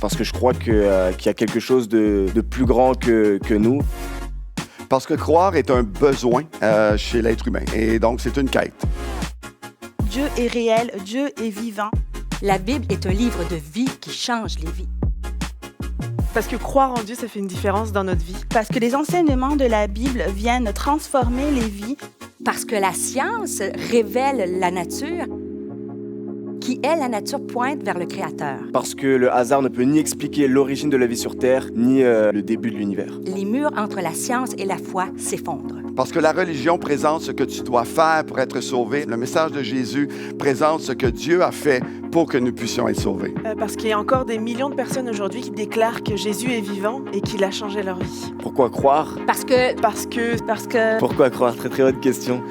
Parce que je crois qu'il y a quelque chose de plus grand que nous. Parce que croire est un besoin chez l'être humain. Et donc, c'est une quête. Dieu est réel, Dieu est vivant. La Bible est un livre de vie qui change les vies. Parce que croire en Dieu, ça fait une différence dans notre vie. Parce que les enseignements de la Bible viennent transformer les vies. Parce que la science révèle la nature, qui est la nature pointe vers le Créateur. Parce que le hasard ne peut ni expliquer l'origine de la vie sur Terre, ni le début de l'univers. Les murs entre la science et la foi s'effondrent. Parce que la religion présente ce que tu dois faire pour être sauvé. Le message de Jésus présente ce que Dieu a fait pour que nous puissions être sauvés. Parce qu'il y a encore des millions de personnes aujourd'hui qui déclarent que Jésus est vivant et qu'il a changé leur vie. Pourquoi croire? Parce que... Pourquoi croire? Très très bonne question.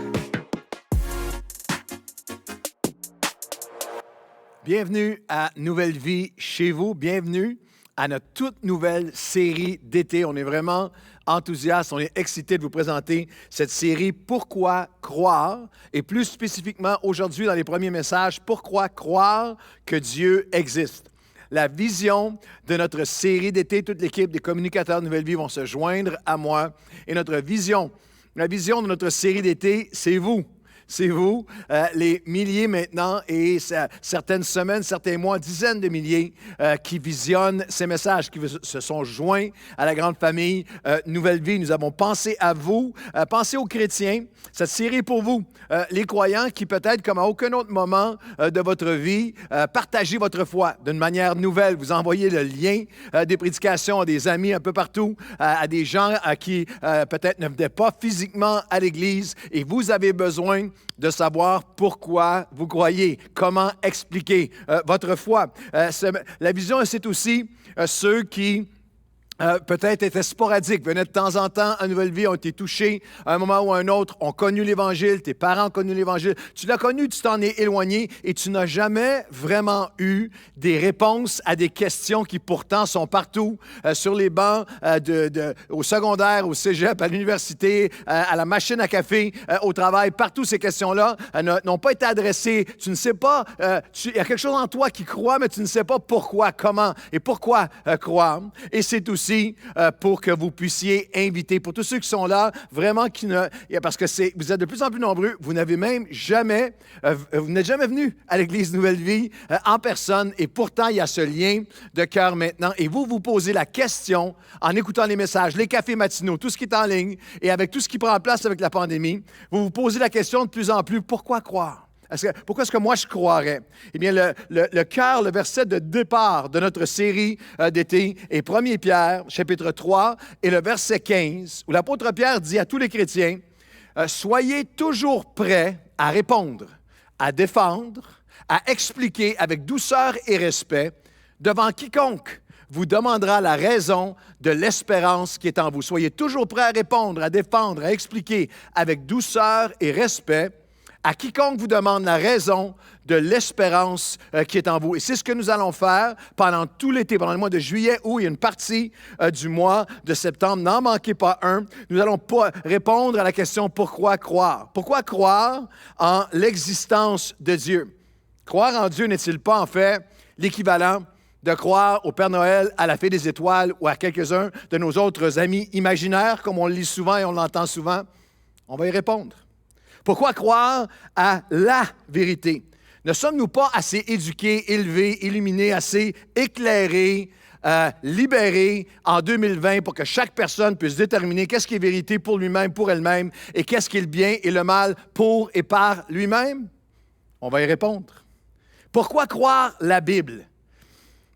Bienvenue à Nouvelle Vie chez vous. Bienvenue à notre toute nouvelle série d'été. On est vraiment enthousiaste, on est excité de vous présenter cette série « Pourquoi croire ?» et plus spécifiquement aujourd'hui dans les premiers messages, « Pourquoi croire que Dieu existe ?» La vision de notre série d'été, toute l'équipe des communicateurs de Nouvelle Vie vont se joindre à moi. Et notre vision, la vision de notre série d'été, c'est vous. C'est vous, les milliers maintenant et certaines semaines, certains mois, dizaines de milliers qui visionnent ces messages, qui se sont joints à la grande famille Nouvelle Vie. Nous avons pensé à vous, pensé aux chrétiens. Cette série est pour vous, les croyants qui peut-être, comme à aucun autre moment de votre vie, partagez votre foi d'une manière nouvelle. Vous envoyez le lien des prédications à des amis un peu partout, à des gens qui peut-être ne venaient pas physiquement à l'Église et vous avez besoin de savoir pourquoi vous croyez, comment expliquer votre foi. La vision, c'est aussi ceux qui peut-être étaient sporadiques, venaient de temps en temps à Nouvelle Vie, ont été touchés à un moment ou à un autre, ont connu l'Évangile, tes parents ont connu l'Évangile, tu l'as connu, tu t'en es éloigné et tu n'as jamais vraiment eu des réponses à des questions qui pourtant sont partout, sur les bancs au secondaire, au cégep, à l'université, à la machine à café, au travail, partout ces questions-là n'ont pas été adressées. Tu ne sais pas, il y a quelque chose en toi qui croit, mais tu ne sais pas pourquoi, comment et pourquoi croire. Et c'est aussi pour que vous puissiez inviter, pour tous ceux qui sont là, vraiment parce que vous êtes de plus en plus nombreux, vous n'êtes jamais venus à l'Église Nouvelle Vie en personne et pourtant il y a ce lien de cœur maintenant et vous posez la question en écoutant les messages, les cafés matinaux, tout ce qui est en ligne et avec tout ce qui prend place avec la pandémie, vous posez la question de plus en plus, pourquoi croire? Pourquoi est-ce que moi je croirais? Eh bien, le cœur, le verset de départ de notre série d'été est 1 Pierre, chapitre 3, et le verset 15, où l'apôtre Pierre dit à tous les chrétiens, « Soyez toujours prêts à répondre, à défendre, à expliquer avec douceur et respect devant quiconque vous demandera la raison de l'espérance qui est en vous. Soyez toujours prêts à répondre, à défendre, à expliquer avec douceur et respect à quiconque vous demande la raison de l'espérance qui est en vous. Et c'est ce que nous allons faire pendant tout l'été, pendant le mois de juillet, où il y a une partie du mois de septembre. N'en manquez pas un. Nous allons répondre à la question « Pourquoi croire? » Pourquoi croire en l'existence de Dieu? Croire en Dieu n'est-il pas, en fait, l'équivalent de croire au Père Noël, à la Fée des Étoiles ou à quelques-uns de nos autres amis imaginaires, comme on le lit souvent et on l'entend souvent? On va y répondre. Pourquoi croire à la vérité? Ne sommes-nous pas assez éduqués, élevés, illuminés, assez éclairés, libérés en 2020 pour que chaque personne puisse déterminer qu'est-ce qui est vérité pour lui-même, pour elle-même, et qu'est-ce qui est le bien et le mal pour et par lui-même? On va y répondre. Pourquoi croire la Bible?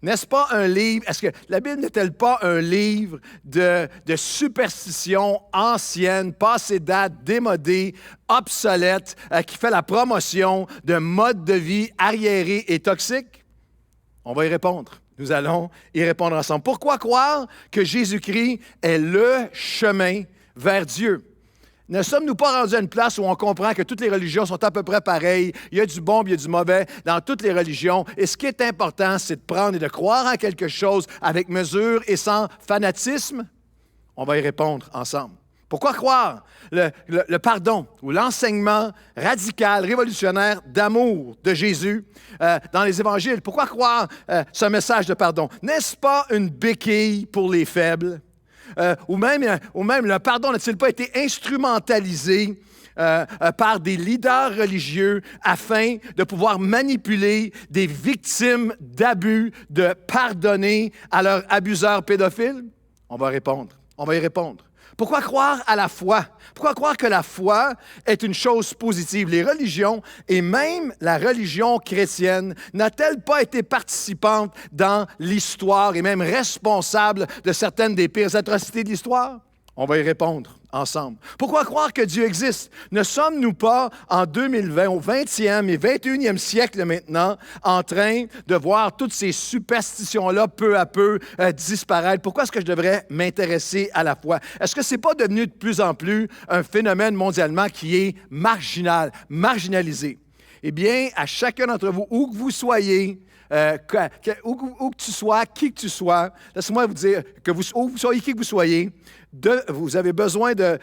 N'est-ce pas un livre, est-ce que la Bible n'est-elle pas un livre de superstitions anciennes, passées date, démodées, obsolètes, qui fait la promotion de modes de vie arriérés et toxiques? On va y répondre. Nous allons y répondre ensemble. Pourquoi croire que Jésus-Christ est le chemin vers Dieu? Ne sommes-nous pas rendus à une place où on comprend que toutes les religions sont à peu près pareilles, il y a du bon, il y a du mauvais dans toutes les religions, et ce qui est important, c'est de prendre et de croire en quelque chose avec mesure et sans fanatisme? On va y répondre ensemble. Pourquoi croire le pardon ou l'enseignement radical, révolutionnaire d'amour de Jésus dans les évangiles? Pourquoi croire ce message de pardon? N'est-ce pas une béquille pour les faibles? Ou même le pardon n'a-t-il pas été instrumentalisé par des leaders religieux afin de pouvoir manipuler des victimes d'abus, de pardonner à leurs abuseurs pédophiles? On va y répondre. Pourquoi croire à la foi? Pourquoi croire que la foi est une chose positive? Les religions, et même la religion chrétienne, n'a-t-elle pas été participante dans l'histoire et même responsable de certaines des pires atrocités de l'histoire? On va y répondre ensemble. Pourquoi croire que Dieu existe? Ne sommes-nous pas en 2020, au 20e et 21e siècle maintenant, en train de voir toutes ces superstitions-là peu à peu disparaître? Pourquoi est-ce que je devrais m'intéresser à la foi? Est-ce que ce n'est pas devenu de plus en plus un phénomène mondialement qui est marginalisé? Eh bien, à chacun d'entre vous, où que vous soyez, où que tu sois, qui que tu sois, laissez-moi vous dire que où vous soyez, qui que vous soyez, vous avez besoin de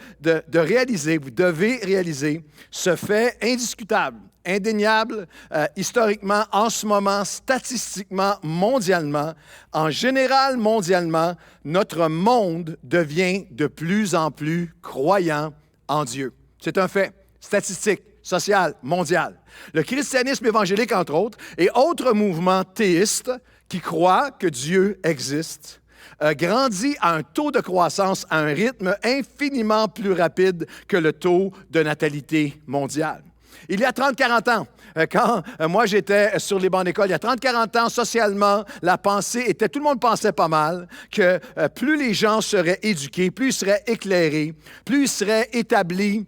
réaliser, vous devez réaliser ce fait indiscutable, indéniable, historiquement, en ce moment, statistiquement, mondialement, en général, mondialement, notre monde devient de plus en plus croyant en Dieu. C'est un fait statistique, social, mondial. Le christianisme évangélique, entre autres, et autres mouvements théistes qui croient que Dieu existe, grandit à un taux de croissance à un rythme infiniment plus rapide que le taux de natalité mondiale. Il y a 30-40 ans, quand moi j'étais sur les bancs d'école, il y a 30-40 ans, socialement, la pensée était, tout le monde pensait pas mal, que plus les gens seraient éduqués, plus ils seraient éclairés, plus ils seraient établis,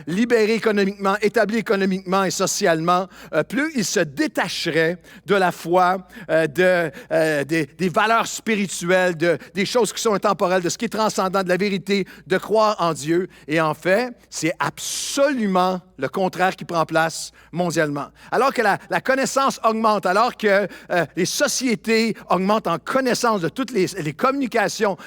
libérés économiquement, établis économiquement et socialement, plus ils se détacheraient de la foi, des valeurs spirituelles, des choses qui sont intemporelles, de ce qui est transcendant, de la vérité, de croire en Dieu. Et en fait, c'est absolument le contraire qui prend place mondialement. Alors que la connaissance augmente, alors que les sociétés augmentent en connaissance de toutes les communications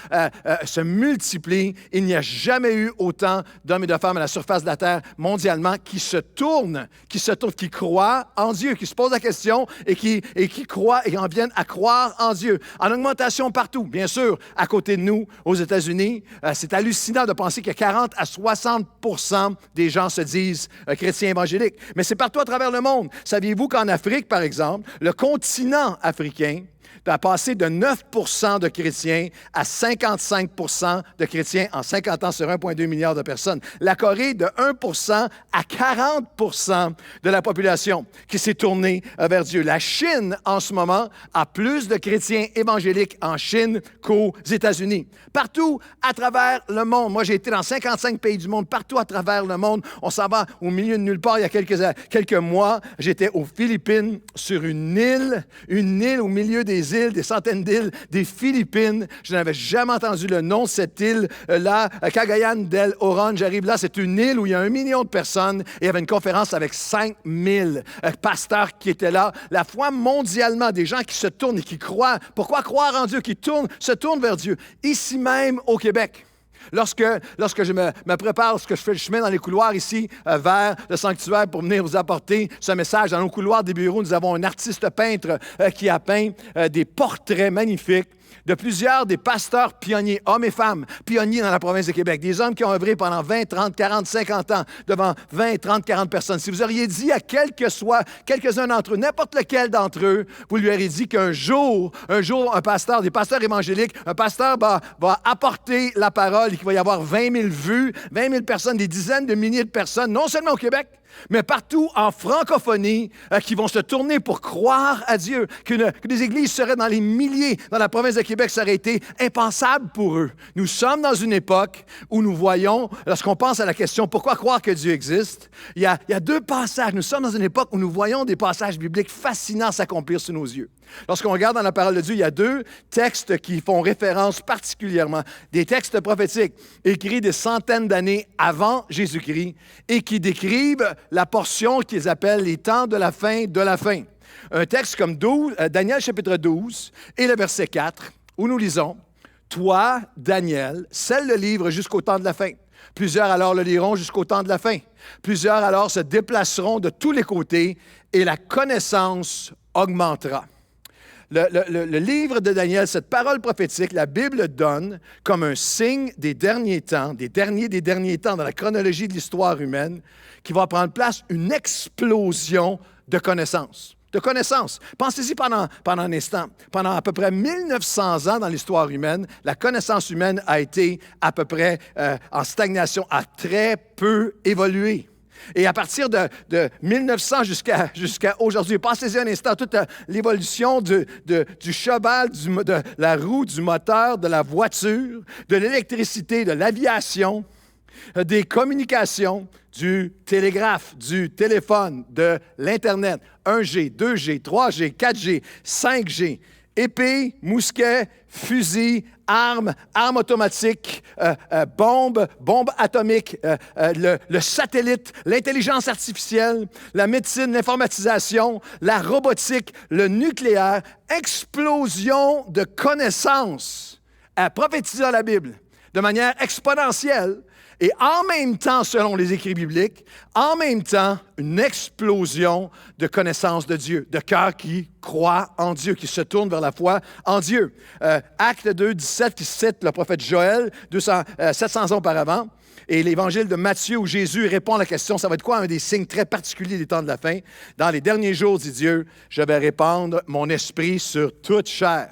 se multiplient, il n'y a jamais eu autant d'hommes et de femmes à la surface de la Terre mondialement qui se tournent, qui croient en Dieu, qui se posent la question et qui croient et en viennent à croire en Dieu. En augmentation partout, bien sûr, à côté de nous, aux États-Unis, c'est hallucinant de penser que 40 à 60% des gens se disent chrétiens évangéliques. Mais c'est partout à travers le monde. Saviez-vous qu'en Afrique, par exemple, le continent africain a passé de 9% de chrétiens à 55% de chrétiens en 50 ans sur 1,2 milliard de personnes. La Corée, de 1% à 40% de la population qui s'est tournée vers Dieu. La Chine, en ce moment, a plus de chrétiens évangéliques en Chine qu'aux États-Unis. Partout à travers le monde. Moi, j'ai été dans 55 pays du monde, partout à travers le monde. On s'en va au milieu de nulle part. Il y a quelques mois, j'étais aux Philippines, sur une île au milieu des îles, des centaines d'îles, des Philippines. Je n'avais jamais entendu le nom de cette île-là. Cagayan del Oron, j'arrive là, c'est une île où il y a 1 million de personnes et il y avait une conférence avec 5000 pasteurs qui étaient là. La foi mondialement, des gens qui se tournent et qui croient. Pourquoi croire en Dieu? Qui se tournent vers Dieu. Ici même au Québec. Lorsque je me prépare, lorsque je fais le chemin dans les couloirs ici vers le sanctuaire pour venir vous apporter ce message, dans nos couloirs des bureaux, nous avons un artiste peintre qui a peint des portraits magnifiques de plusieurs des pasteurs pionniers, hommes et femmes, pionniers dans la province de Québec. Des hommes qui ont œuvré pendant 20, 30, 40, 50 ans devant 20, 30, 40 personnes. Si vous auriez dit à quelques-uns d'entre eux, n'importe lequel d'entre eux, vous lui auriez dit qu'un jour, un pasteur, des pasteurs évangéliques, un pasteur va apporter la parole et qu'il va y avoir 20 000 vues, 20 000 personnes, des dizaines de milliers de personnes, non seulement au Québec, mais partout en francophonie, qui vont se tourner pour croire à Dieu, que des églises seraient dans les milliers dans la province de Québec, ça aurait été impensable pour eux. Nous sommes dans une époque où nous voyons, lorsqu'on pense à la question « Pourquoi croire que Dieu existe ?», il y a 2 passages. Nous sommes dans une époque où nous voyons des passages bibliques fascinants s'accomplir sous nos yeux. Lorsqu'on regarde dans la parole de Dieu, il y a 2 textes qui font référence particulièrement, des textes prophétiques écrits des centaines d'années avant Jésus-Christ et qui décrivent la portion qu'ils appellent les temps de la fin de la fin. Un texte comme Daniel chapitre 12 et le verset 4, où nous lisons « Toi, Daniel, scelle le livre jusqu'au temps de la fin. Plusieurs alors le liront jusqu'au temps de la fin. Plusieurs alors se déplaceront de tous les côtés et la connaissance augmentera. Le livre de Daniel, cette parole prophétique, la Bible donne comme un signe des derniers temps, des derniers temps dans la chronologie de l'histoire humaine, qui va prendre place une explosion de connaissances. De connaissances. Pensez-y pendant un instant. Pendant à peu près 1900 ans dans l'histoire humaine, la connaissance humaine a été à peu près en stagnation, a très peu évolué. Et à partir de 1900 jusqu'à aujourd'hui, pensez-y un instant, toute l'évolution du cheval, de la roue, du moteur, de la voiture, de l'électricité, de l'aviation, des communications, du télégraphe, du téléphone, de l'Internet, 1G, 2G, 3G, 4G, 5G, épée, mousquet, fusil, armes automatiques, bombes atomiques, le satellite, l'intelligence artificielle, la médecine, l'informatisation, la robotique, le nucléaire, explosion de connaissances prophétisées dans la Bible de manière exponentielle. Et en même temps, selon les écrits bibliques, en même temps, une explosion de connaissance de Dieu, de cœurs qui croient en Dieu, qui se tournent vers la foi en Dieu. Acte 2, 17, qui cite le prophète Joël, 700 ans auparavant, et l'évangile de Matthieu, où Jésus répond à la question, ça va être quoi un des signes très particuliers des temps de la fin? Dans les derniers jours, dit Dieu, je vais répandre mon esprit sur toute chair.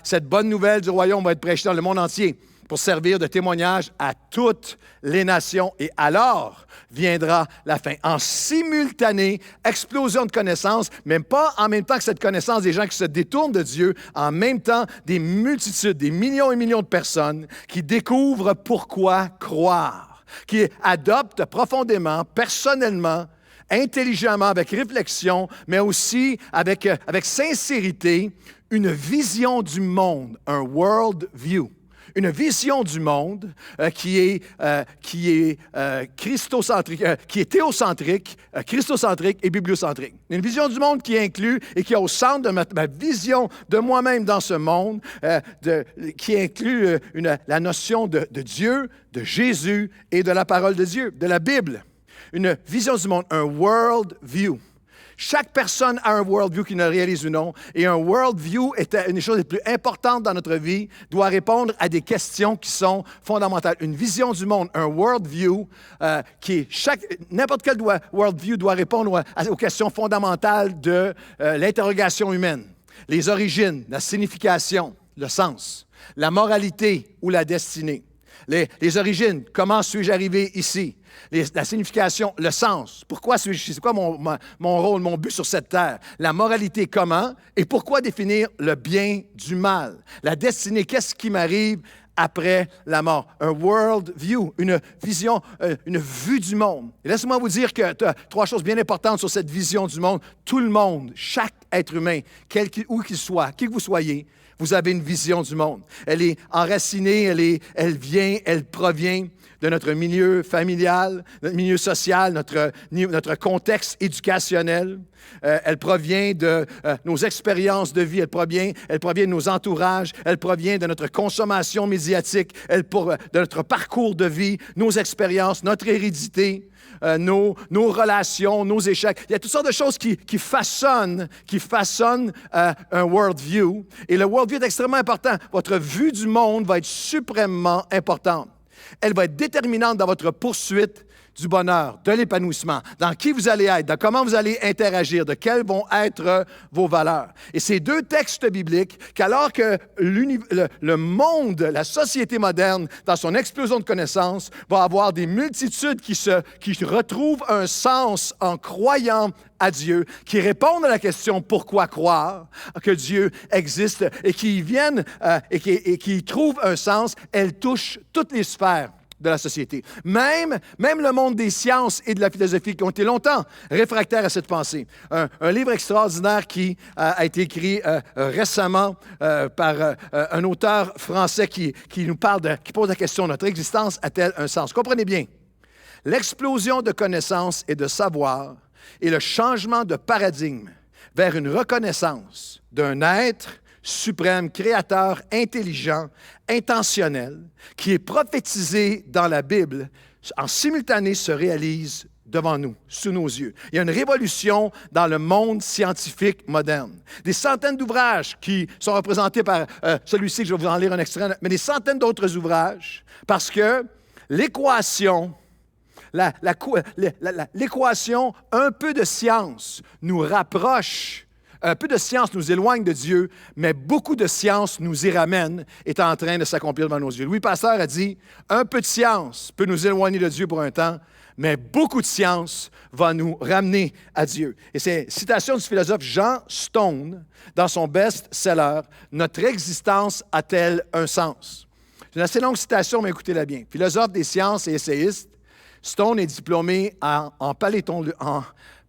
Cette bonne nouvelle du royaume va être prêchée dans le monde entier, pour servir de témoignage à toutes les nations. Et alors viendra la fin. En simultané, explosion de connaissances, même pas en même temps que cette connaissance des gens qui se détournent de Dieu, en même temps des multitudes, des millions et millions de personnes qui découvrent pourquoi croire, qui adoptent profondément, personnellement, intelligemment, avec réflexion, mais aussi avec sincérité, une vision du monde, un world view. Une vision du monde qui est christocentrique, qui est théocentrique, christocentrique et bibliocentrique. Une vision du monde qui inclut et qui est au centre de ma vision de moi-même dans ce monde, qui inclut la notion de Dieu, de Jésus et de la parole de Dieu, de la Bible. Une vision du monde, un world view. Chaque personne a un worldview qui ne le réalise ou non. Et un worldview est une des choses les plus importantes dans notre vie, doit répondre à des questions qui sont fondamentales. Une vision du monde, un worldview, n'importe quel worldview doit répondre aux questions fondamentales de l'interrogation humaine. Les origines, la signification, le sens, la moralité ou la destinée. Les origines, comment suis-je arrivé ici? La signification, le sens. Pourquoi suis-je ici? C'est quoi mon rôle, mon but sur cette terre? La moralité, comment? Et pourquoi définir le bien du mal? La destinée, qu'est-ce qui m'arrive après la mort? Un world view, une vision, une vue du monde. Et laissez-moi vous dire que trois choses bien importantes sur cette vision du monde. Tout le monde, chaque être humain, où qu'il soit, qui que vous soyez, vous avez une vision du monde. Elle est enracinée, elle provient de notre milieu familial, notre milieu social, notre contexte éducationnel. Elle provient de nos expériences de vie, elle provient de nos entourages, elle provient de notre consommation médiatique, de notre parcours de vie, nos expériences, notre hérédité, nos relations, nos échecs. Il y a toutes sortes de choses qui façonnent un worldview. Et le worldview est extrêmement important. Votre vue du monde va être suprêmement importante. Elle va être déterminante dans votre poursuite du bonheur, de l'épanouissement, dans qui vous allez être, dans comment vous allez interagir, de quelles vont être vos valeurs. Et ces deux textes bibliques, qu'alors que le monde, la société moderne, dans son explosion de connaissances, va avoir des multitudes qui retrouvent un sens en croyant à Dieu, qui répondent à la question « Pourquoi croire ?» que Dieu existe et qui viennent et qui trouvent un sens, elle touche toutes les sphères de la société. Même le monde des sciences et de la philosophie qui ont été longtemps réfractaires à cette pensée. Un livre extraordinaire qui a été écrit récemment par un auteur français qui pose la question « Notre existence a-t-elle un sens? » Comprenez bien, l'explosion de connaissances et de savoir et le changement de paradigme vers une reconnaissance d'un être suprême, créateur, intelligent, intentionnel, qui est prophétisé dans la Bible, en simultané se réalise devant nous, sous nos yeux. Il y a une révolution dans le monde scientifique moderne. Des centaines d'ouvrages qui sont représentés par celui-ci, que je vais vous en lire un extrait, mais des centaines d'autres ouvrages, parce que l'équation, l'équation « un peu de science nous rapproche », un peu de science nous éloigne de Dieu, mais beaucoup de science nous y ramène, est en train de s'accomplir devant nos yeux. Louis Pasteur a dit « un peu de science peut nous éloigner de Dieu pour un temps, mais beaucoup de science va nous ramener à Dieu. » Et c'est une citation du philosophe Jean Stone dans son best-seller « Notre existence a-t-elle un sens? » C'est une assez longue citation, mais écoutez-la bien. Philosophe des sciences et essayiste, Stone est diplômé en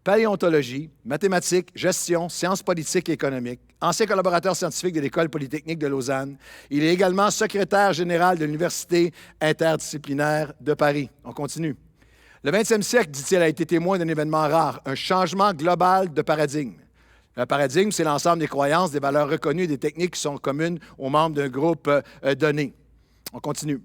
paléontologie, mathématiques, gestion, sciences politiques et économiques, ancien collaborateur scientifique de l'École polytechnique de Lausanne. Il est également secrétaire général de l'Université interdisciplinaire de Paris. On continue. Le 20e siècle, dit-il, a été témoin d'un événement rare, un changement global de paradigme. Un paradigme, c'est l'ensemble des croyances, des valeurs reconnues et des techniques qui sont communes aux membres d'un groupe donné. On continue.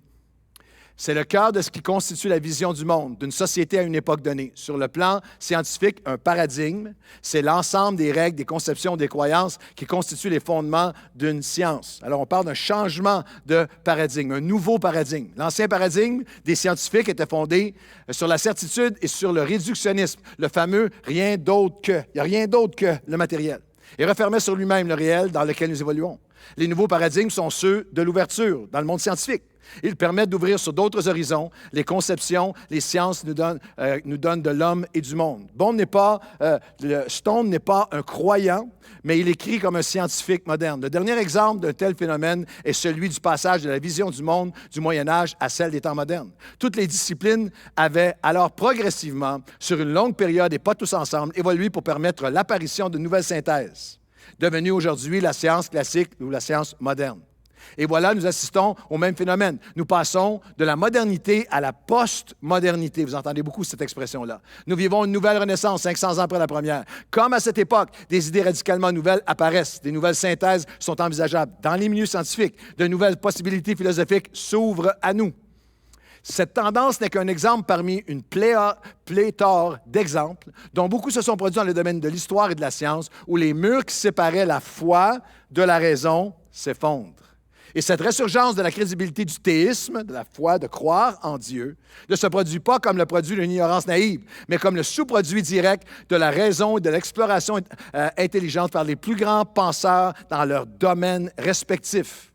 C'est le cœur de ce qui constitue la vision du monde, d'une société à une époque donnée. Sur le plan scientifique, un paradigme, c'est l'ensemble des règles, des conceptions, des croyances qui constituent les fondements d'une science. Alors, on parle d'un changement de paradigme, un nouveau paradigme. L'ancien paradigme des scientifiques était fondé sur la certitude et sur le réductionnisme, le fameux « rien d'autre que ». Il n'y a rien d'autre que le matériel. Il refermait sur lui-même le réel dans lequel nous évoluons. Les nouveaux paradigmes sont ceux de l'ouverture dans le monde scientifique. Ils permettent d'ouvrir sur d'autres horizons les conceptions, les sciences nous donnent de l'homme et du monde. Stone n'est pas un croyant, mais il écrit comme un scientifique moderne. Le dernier exemple d'un tel phénomène est celui du passage de la vision du monde du Moyen Âge à celle des temps modernes. Toutes les disciplines avaient alors progressivement, sur une longue période et pas tous ensemble, évolué pour permettre l'apparition de nouvelles synthèses, devenues aujourd'hui la science classique ou la science moderne. Et voilà, nous assistons au même phénomène. Nous passons de la modernité à la post-modernité. Vous entendez beaucoup cette expression-là. Nous vivons une nouvelle renaissance 500 ans après la première. Comme à cette époque, des idées radicalement nouvelles apparaissent. Des nouvelles synthèses sont envisageables dans les milieux scientifiques. De nouvelles possibilités philosophiques s'ouvrent à nous. Cette tendance n'est qu'un exemple parmi une pléthore d'exemples dont beaucoup se sont produits dans le domaine de l'histoire et de la science, où les murs qui séparaient la foi de la raison s'effondrent. Et cette résurgence de la crédibilité du théisme, de la foi, de croire en Dieu, ne se produit pas comme le produit d'une ignorance naïve, mais comme le sous-produit direct de la raison et de l'exploration intelligente par les plus grands penseurs dans leurs domaines respectifs.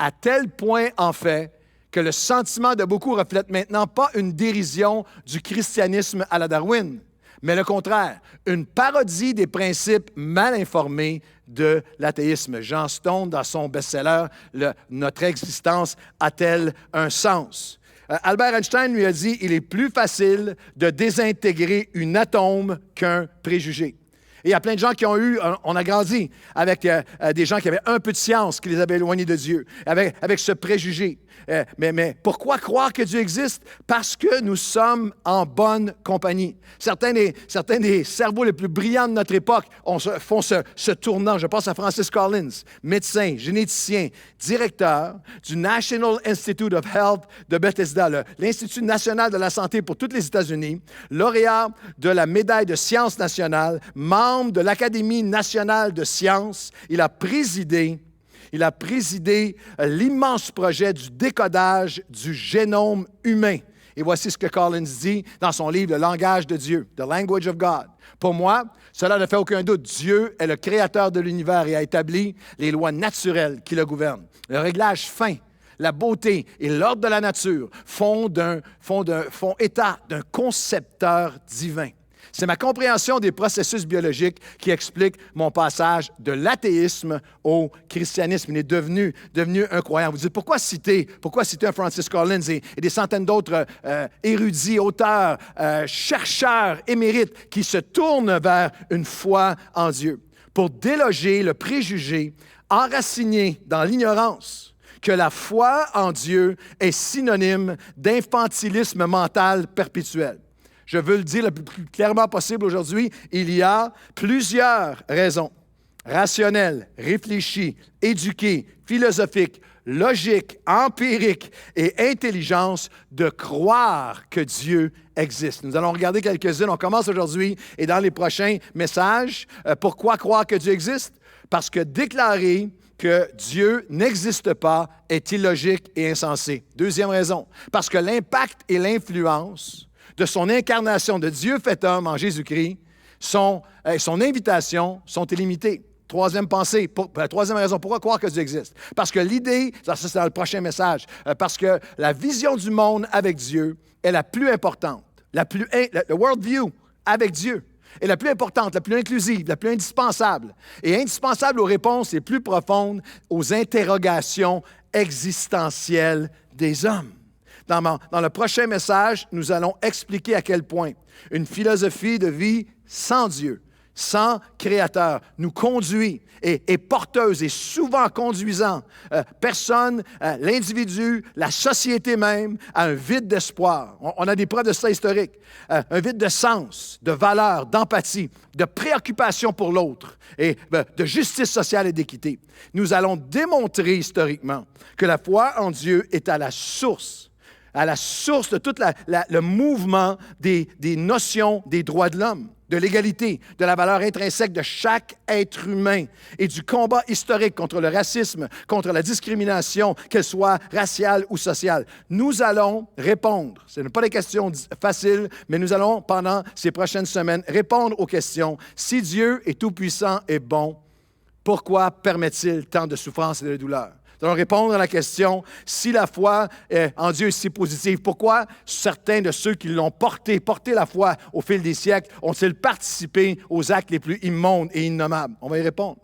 À tel point, en fait, que le sentiment de beaucoup reflète maintenant pas une dérision du christianisme à la Darwin, mais le contraire, une parodie des principes mal informés de l'athéisme. Jean Stone, dans son best-seller, « Notre existence a-t-elle un sens ?» Albert Einstein lui a dit « Il est plus facile de désintégrer une atome qu'un préjugé ». Et il y a plein de gens qui ont on a grandi avec des gens qui avaient un peu de science qui les avait éloignés de Dieu, avec ce préjugé. Mais pourquoi croire que Dieu existe? Parce que nous sommes en bonne compagnie. Certains des cerveaux les plus brillants de notre époque font ce tournant. Je pense à Francis Collins, médecin, généticien, directeur du National Institute of Health de Bethesda, l'Institut national de la santé pour tous les États-Unis, lauréat de la médaille de sciences nationale, membre de l'Académie nationale de sciences. Il a présidé l'immense projet du décodage du génome humain. Et voici ce que Collins dit dans son livre « Le langage de Dieu »,« The Language of God ». Pour moi, cela ne fait aucun doute. Dieu est le créateur de l'univers et a établi les lois naturelles qui le gouvernent. Le réglage fin, la beauté et l'ordre de la nature font état d'un concepteur divin. C'est ma compréhension des processus biologiques qui explique mon passage de l'athéisme au christianisme. Il est devenu un croyant. Vous dites, pourquoi citer un Francis Collins et des centaines d'autres érudits, auteurs, chercheurs, émérites qui se tournent vers une foi en Dieu pour déloger le préjugé enraciné dans l'ignorance que la foi en Dieu est synonyme d'infantilisme mental perpétuel. Je veux le dire le plus clairement possible aujourd'hui, il y a plusieurs raisons. rationnel, réfléchi, éduqué, philosophique, logique, empirique et intelligence de croire que Dieu existe. Nous allons regarder quelques-unes. On commence aujourd'hui et dans les prochains messages. Pourquoi croire que Dieu existe? Parce que déclarer que Dieu n'existe pas est illogique et insensé. Deuxième raison, parce que l'impact et l'influence de son incarnation de Dieu fait homme en Jésus-Christ, son invitation sont illimitées. Troisième pensée, troisième raison, pourquoi croire que Dieu existe? Parce que l'idée, ça c'est dans le prochain message, parce que la vision du monde avec Dieu est la plus importante, le worldview avec Dieu est la plus importante, la plus inclusive, la plus indispensable. Et indispensable aux réponses les plus profondes aux interrogations existentielles des hommes. Dans le prochain message, nous allons expliquer à quel point une philosophie de vie sans Dieu, sans Créateur, nous conduit et est porteuse et souvent conduisant l'individu, la société même, à un vide d'espoir. On a des preuves de ça historiques. Un vide de sens, de valeur, d'empathie, de préoccupation pour l'autre et de justice sociale et d'équité. Nous allons démontrer historiquement que la foi en Dieu est à la source de tout le mouvement des notions des droits de l'homme, de l'égalité, de la valeur intrinsèque de chaque être humain et du combat historique contre le racisme, contre la discrimination, qu'elle soit raciale ou sociale. Nous allons répondre, ce n'est pas des questions faciles, mais nous allons, pendant ces prochaines semaines, répondre aux questions. Si Dieu est tout-puissant et bon, pourquoi permet-il tant de souffrance et de douleur? Nous allons répondre à la question, si la foi en Dieu est si positive, pourquoi certains de ceux qui l'ont porté la foi au fil des siècles, ont-ils participé aux actes les plus immondes et innommables? On va y répondre.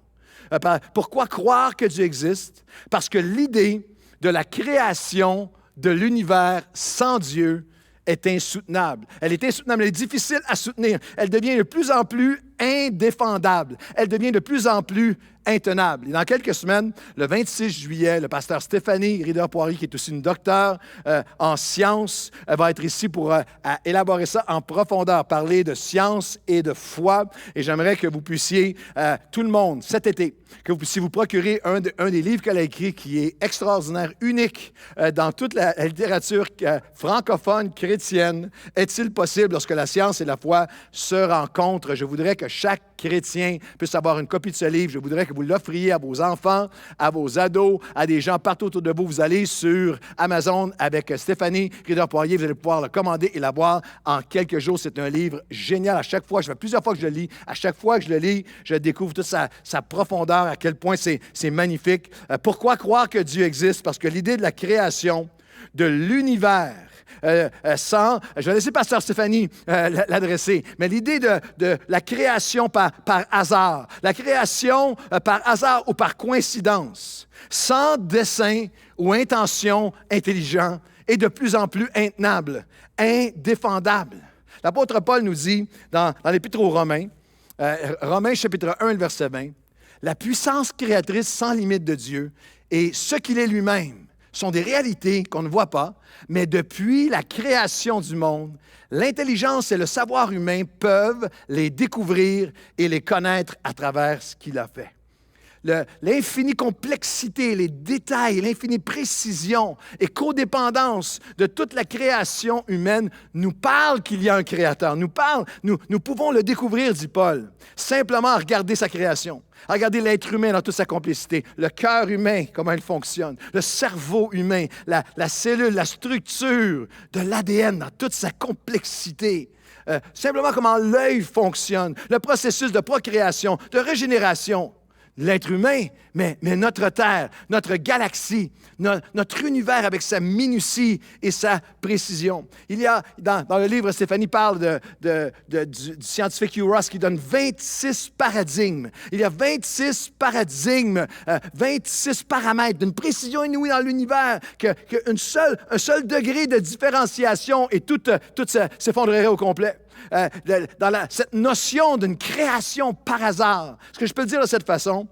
Pourquoi croire que Dieu existe? Parce que l'idée de la création de l'univers sans Dieu est insoutenable. Elle est insoutenable, elle est difficile à soutenir. Elle devient de plus en plus indéfendable. Elle devient de plus en plus intenable. Et dans quelques semaines, le 26 juillet, le pasteur Stéphanie Rieder-Poirier, qui est aussi une docteure en sciences, va être ici pour élaborer ça en profondeur, parler de science et de foi. Et j'aimerais que vous puissiez, tout le monde, cet été, que vous puissiez vous procurer un des livres qu'elle a écrit qui est extraordinaire, unique dans toute la littérature francophone chrétienne. Est-il possible, lorsque la science et la foi se rencontrent? Je voudrais que chaque chrétien puisse avoir une copie de ce livre. Je voudrais que vous l'offriez à vos enfants, à vos ados, à des gens partout autour de vous. Vous allez sur Amazon avec Stéphanie Rieder-Poirier. Vous allez pouvoir le commander et l'avoir en quelques jours. C'est un livre génial. À chaque fois, je fais plusieurs fois que je le lis. À chaque fois que je le lis, je découvre toute sa profondeur, à quel point c'est magnifique. Pourquoi croire que Dieu existe? Parce que l'idée de la création de l'univers, je vais laisser pasteur Stéphanie l'adresser, mais l'idée de la création par hasard, la création par hasard ou par coïncidence, sans dessein ou intention intelligent, est de plus en plus intenable, indéfendable. L'apôtre Paul nous dit dans l'Épître aux Romains, Romains chapitre 1, verset 20, « La puissance créatrice sans limite de Dieu et ce qu'il est lui-même sont des réalités qu'on ne voit pas, mais depuis la création du monde, l'intelligence et le savoir humain peuvent les découvrir et les connaître à travers ce qu'il a fait. L'infinie complexité, les détails, l'infinie précision et codépendance de toute la création humaine nous parlent qu'il y a un créateur. Nous pouvons le découvrir, dit Paul, simplement à regarder sa création, à regarder l'être humain dans toute sa complexité, le cœur humain, comment il fonctionne, le cerveau humain, la cellule, la structure de l'ADN dans toute sa complexité. Simplement comment l'œil fonctionne, le processus de procréation, de régénération. L'être humain, mais notre Terre, notre galaxie, notre univers avec sa minutie et sa précision. Il y a, dans le livre, Stéphanie parle du scientifique Hugh Ross qui donne 26 paradigmes. Il y a 26 paradigmes, 26 paramètres d'une précision inouïe dans l'univers un seul degré de différenciation et tout s'effondrerait au complet. Cette notion d'une création par hasard. Ce que je peux dire de cette façon,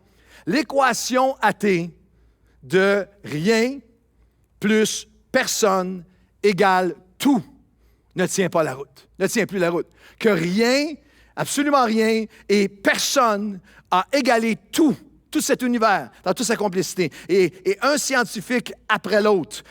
l'équation athée de rien plus personne égale tout ne tient pas la route, ne tient plus la route. Que rien, absolument rien, et personne a égalé tout cet univers, dans toute sa complexité. Et un scientifique après l'autre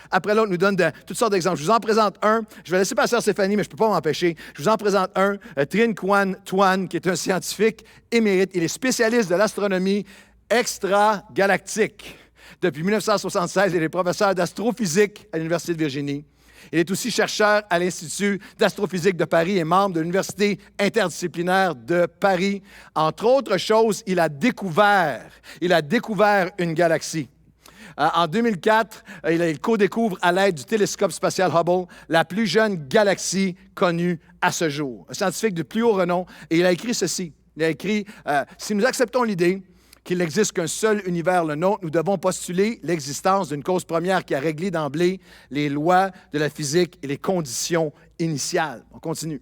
nous donne toutes sortes d'exemples. Je vous en présente un. Je vais laisser passer à Stéphanie, mais je ne peux pas m'empêcher. Je vous en présente un. Trinh Quan Tuan, qui est un scientifique émérite. Il est spécialiste de l'astronomie extragalactique. Depuis 1976, il est professeur d'astrophysique à l'Université de Virginie. Il est aussi chercheur à l'Institut d'astrophysique de Paris et membre de l'Université interdisciplinaire de Paris. Entre autres choses, il a découvert une galaxie. En 2004, il co-découvre à l'aide du télescope spatial Hubble la plus jeune galaxie connue à ce jour. Un scientifique de plus haut renom, et il a écrit ceci. Il a écrit « Si nous acceptons l'idée qu'il n'existe qu'un seul univers, le nôtre, nous devons postuler l'existence d'une cause première qui a réglé d'emblée les lois de la physique et les conditions initiales. » On continue.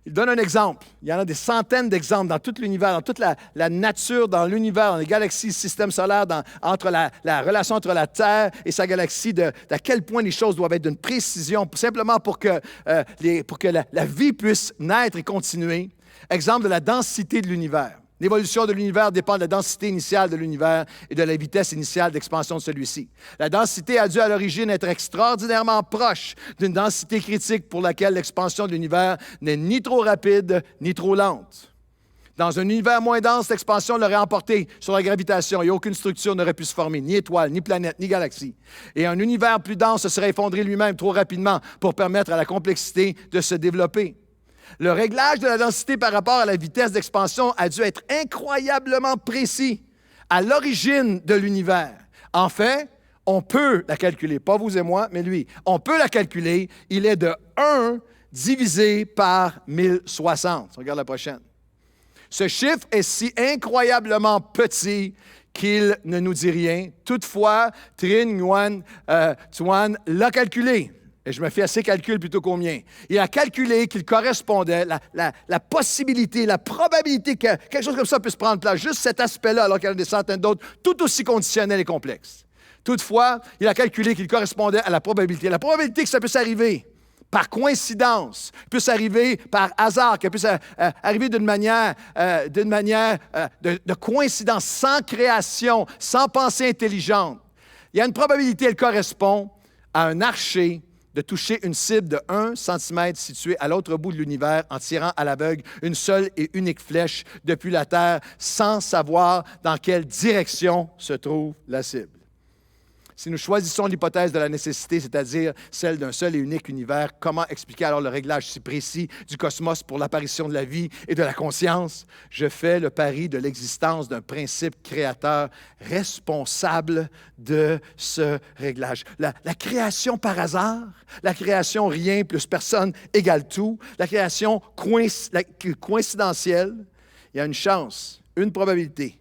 Il donne un exemple. Il y en a des centaines d'exemples dans tout l'univers, dans toute la nature, dans l'univers, dans les galaxies, le système solaire, entre la relation entre la Terre et sa galaxie, d'à quel point les choses doivent être d'une précision, simplement pour que la vie puisse naître et continuer. Exemple de la densité de l'univers. L'évolution de l'univers dépend de la densité initiale de l'univers et de la vitesse initiale d'expansion de celui-ci. La densité a dû à l'origine être extraordinairement proche d'une densité critique pour laquelle l'expansion de l'univers n'est ni trop rapide ni trop lente. Dans un univers moins dense, l'expansion l'aurait emporté sur la gravitation et aucune structure n'aurait pu se former, ni étoile, ni planète, ni galaxie. Et un univers plus dense se serait effondré lui-même trop rapidement pour permettre à la complexité de se développer. Le réglage de la densité par rapport à la vitesse d'expansion a dû être incroyablement précis à l'origine de l'univers. En fait, on peut la calculer, pas vous et moi, mais lui. On peut la calculer. Il est de 1 divisé par 1060. Regarde la prochaine. Ce chiffre est si incroyablement petit qu'il ne nous dit rien. Toutefois, Trinh Nguyen Tuan l'a calculé. Et je me fie à ses calculs plutôt qu'aux miens. Il a calculé qu'il correspondait, la possibilité, la probabilité que quelque chose comme ça puisse prendre place, juste cet aspect-là, alors qu'il y en a des centaines d'autres, tout aussi conditionnels et complexes. Toutefois, il a calculé qu'il correspondait à la probabilité. La probabilité que ça puisse arriver par coïncidence, puisse arriver par hasard, qu'elle puisse arriver d'une manière de coïncidence, sans création, sans pensée intelligente. Il y a une probabilité, elle correspond à un archer de toucher une cible de 1 cm située à l'autre bout de l'univers en tirant à l'aveugle une seule et unique flèche depuis la Terre sans savoir dans quelle direction se trouve la cible. Si nous choisissons l'hypothèse de la nécessité, c'est-à-dire celle d'un seul et unique univers, comment expliquer alors le réglage si précis du cosmos pour l'apparition de la vie et de la conscience? Je fais le pari de l'existence d'un principe créateur responsable de ce réglage. La création par hasard, la création rien plus personne égale tout, la création coïncidentielle, il y a une chance, une probabilité,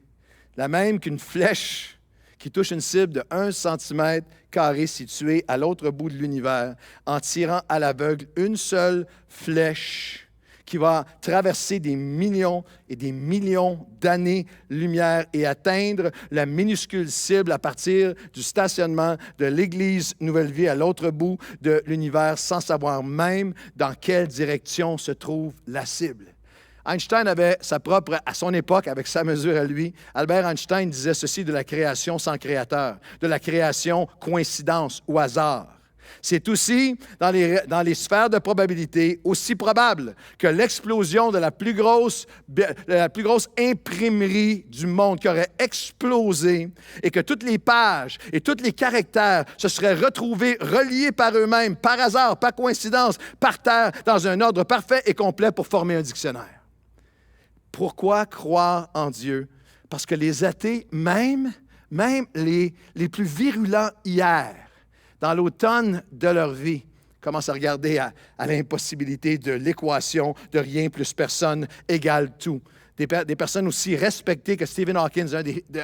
la même qu'une flèche qui touche une cible de 1 cm carré située à l'autre bout de l'univers en tirant à l'aveugle une seule flèche qui va traverser des millions et des millions d'années-lumière et atteindre la minuscule cible à partir du stationnement de l'Église Nouvelle-Vie à l'autre bout de l'univers sans savoir même dans quelle direction se trouve la cible. Einstein avait sa propre, à son époque, avec sa mesure à lui, Albert Einstein disait ceci de la création sans créateur, de la création coïncidence ou hasard. C'est aussi, dans les sphères de probabilité, aussi probable que l'explosion de la plus grosse imprimerie du monde qui aurait explosé et que toutes les pages et tous les caractères se seraient retrouvés reliés par eux-mêmes, par hasard, par coïncidence, par terre, dans un ordre parfait et complet pour former un dictionnaire. Pourquoi croire en Dieu? Parce que les athées, même les plus virulents hier, dans l'automne de leur vie, commencent à regarder à l'impossibilité de l'équation de rien plus personne égale tout. Des personnes aussi respectées que Stephen Hawking,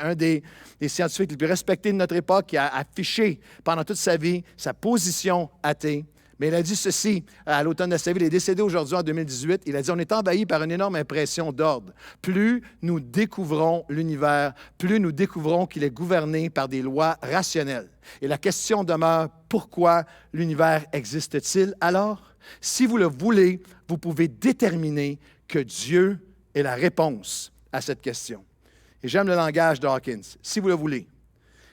un des scientifiques les plus respectés de notre époque, qui a affiché pendant toute sa vie sa position athée. Mais il a dit ceci à l'automne de sa vie, il est décédé aujourd'hui en 2018, il a dit « On est envahi par une énorme impression d'ordre. Plus nous découvrons l'univers, plus nous découvrons qu'il est gouverné par des lois rationnelles. Et la question demeure, pourquoi l'univers existe-t-il alors? Si vous le voulez, vous pouvez déterminer que Dieu est la réponse à cette question. Et j'aime le langage de Hawkins, si vous le voulez.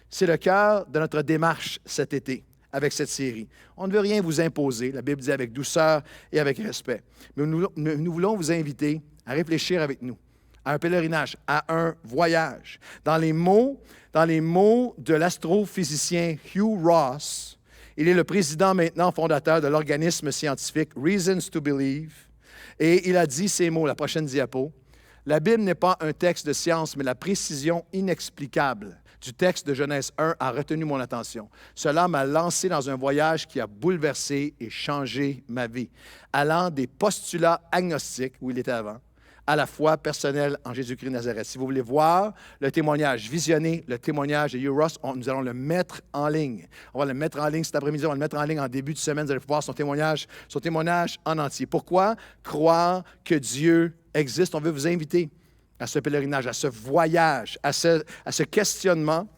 C'est le cœur de notre démarche cet été avec cette série. On ne veut rien vous imposer, la Bible dit avec douceur et avec respect. Mais nous voulons vous inviter à réfléchir avec nous à un pèlerinage, à un voyage. Dans les mots de l'astrophysicien Hugh Ross, il est le président maintenant fondateur de l'organisme scientifique Reasons to Believe, et il a dit ces mots, la prochaine diapo. La Bible n'est pas un texte de science, mais la précision inexplicable du texte de Genèse 1 a retenu mon attention. Cela m'a lancé dans un voyage qui a bouleversé et changé ma vie, allant des postulats agnostiques, où il était avant, à la foi personnelle en Jésus-Christ de Nazareth. Si vous voulez voir le témoignage, visionner le témoignage de Hugh Ross, nous allons le mettre en ligne. On va le mettre en ligne cet après-midi, on va le mettre en ligne en début de semaine. Vous allez pouvoir son témoignage en entier. Pourquoi croire que Dieu existe? On veut vous inviter à ce pèlerinage, à ce voyage, à ce questionnement.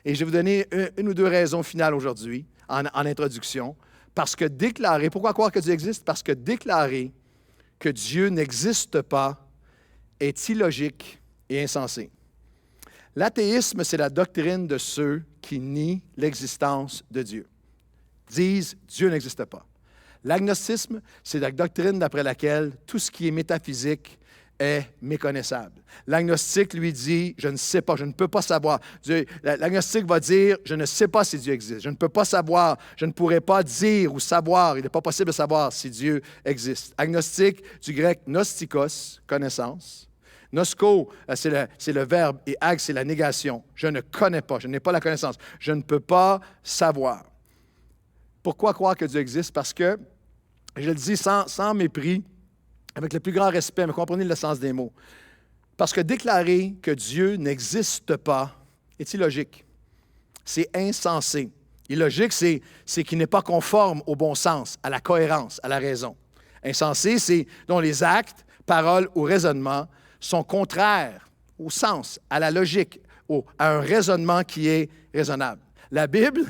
Et je vais vous donner une ou deux raisons finales aujourd'hui, en introduction. Parce que déclarer, pourquoi croire que Dieu existe? Parce que déclarer que Dieu n'existe pas est illogique et insensé. L'athéisme, c'est la doctrine de ceux qui nient l'existence de Dieu. Disent Dieu n'existe pas. L'agnosticisme, c'est la doctrine d'après laquelle tout ce qui est métaphysique est méconnaissable. L'agnostique lui dit « je ne sais pas, je ne peux pas savoir ». L'agnostique va dire « je ne sais pas si Dieu existe, je ne peux pas savoir, je ne pourrais pas dire ou savoir, il n'est pas possible de savoir si Dieu existe ». Agnostique, du grec « gnostikos », connaissance. Nosko, c'est le verbe, et ag, c'est la négation. Je ne connais pas, je n'ai pas la connaissance, je ne peux pas savoir. Pourquoi croire que Dieu existe? Parce que, je le dis sans mépris, avec le plus grand respect, mais comprenez le sens des mots. Parce que déclarer que Dieu n'existe pas est illogique. C'est insensé. Illogique, c'est qu'il n'est pas conforme au bon sens, à la cohérence, à la raison. Insensé, c'est dont les actes, paroles ou raisonnements sont contraires au sens, à la logique, à un raisonnement qui est raisonnable. La Bible